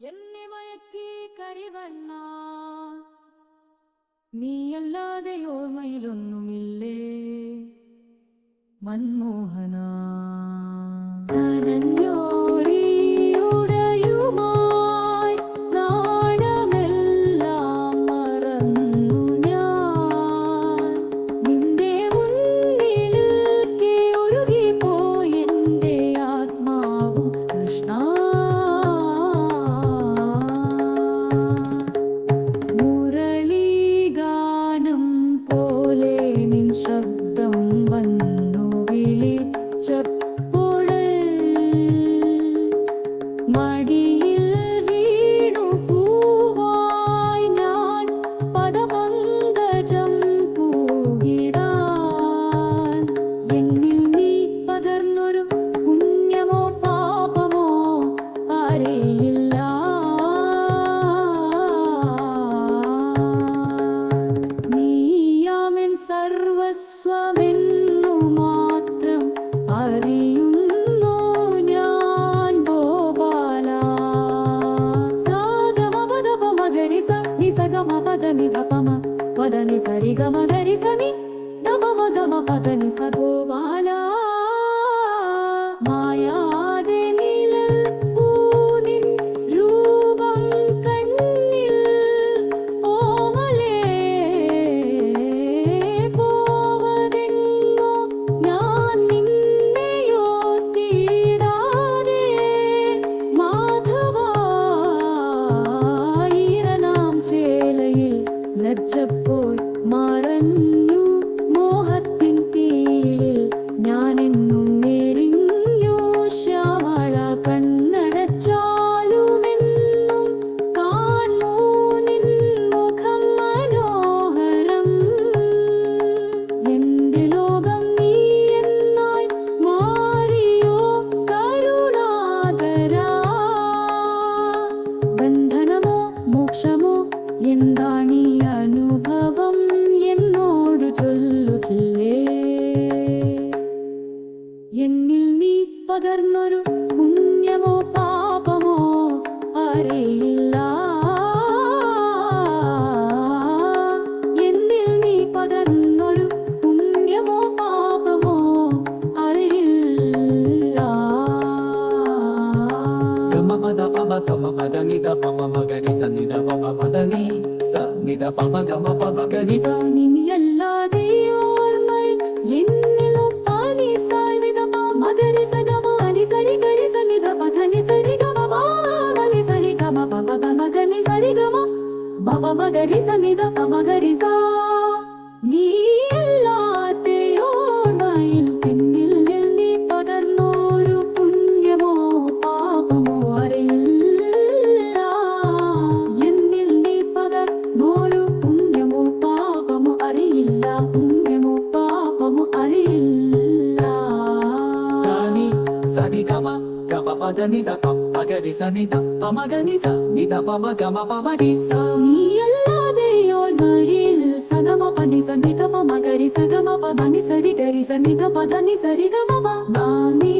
എന്നെ മയക്കി കരിവണ്ണ നീയല്ലാതെ ഓർമ്മയിലൊന്നുമില്ലേ മൻമോഹന മടിയിൽ വീണു പൂവായി ഞാൻ പദപങ്കജം പൂകിടാൻ എന്നിൽ നീ പകർന്നൊരു പുണ്യമോ പാപമോ അറിയില്ല നീയാമെൻ സർവസ്വമെന്നു മാത്രം അറിയും പദനി സരി ഗമ ഗരി സനി ഗമ ഗമ പദനി സഗോപാല മായാതെ നിഴൽ പൂനിൻ രൂപം കണ്ണിൽ ഓമലേ പോവതെങ്ങോ ഞാൻ നിന്നെയോ തീടാതെ മാധവ ഈരനാം ചേലയിൽ ലജ്ജപ്പോയി മറഞ്ഞു മോഹത്തിൻ തീയിൽ ഞാനെന്നും നേരിഞ്ഞു ശ്യാമള കണ്ണടച്ചാലുമെന്നും കാണൂ നിൻ മുഖം മനോഹരം എന്റെ ലോകം നീ എന്നായി മാറിയോ കരുണാകരാ ബന്ധനമോ മോക്ഷമോ എന്താണീ അനുഭവം എന്നോട് ചൊല്ലുകില്ലേ എന്നിൽ നീ പകർന്നൊരു പുണ്യമോ പാപമോ അറിയില്ല എന്നിൽ നീ പകർന്നൊരു പുണ്യമോ പാപമോ അറിയില്ല ഗമപദ പമ ഗമ പദ നിദ പമ മഗരി സനിദ പമ പദനി സനിദ പമ ഗമ പമ ഗരി നിന്നിയല്ലാതെ ഓർമ്മ എന്നിലോ പാനി സനിദ പമ ഗരി സഗമ അനി സരി ഗരി സനിദ പദനി സരി ഗമ പദനി സരി ഗമ പമ ഗമ ഗനി സരി ഗമ പമ മഗരി സനിദ പമ ഗരി സ നീയല്ലാതെ ഓർമ്മയിൽ എന്നിൽ നീ പകർന്നൊരു പുണ്യമോ പാപമോ അറിയില്ല എന്നിൽ നീ പകർന്നൊരു പുണ്യമോ പാപമോ അറിയില്ല പുണ്യമോ പാപമോ അറിയില്ല സനി ഗമ ഗമ പദ നിദ പമ ഗരി സനിദ പമ ഗനി സനിദ പമ ഗമ പമ ഗി സ നീയല്ലാതെ ഓർമ്മയിൽ സഗമ പനി സനിദ പമ ഗരി സഗമ പദനി സരി ഗരി സനിദ പദനി സരി ഗമ പ നീ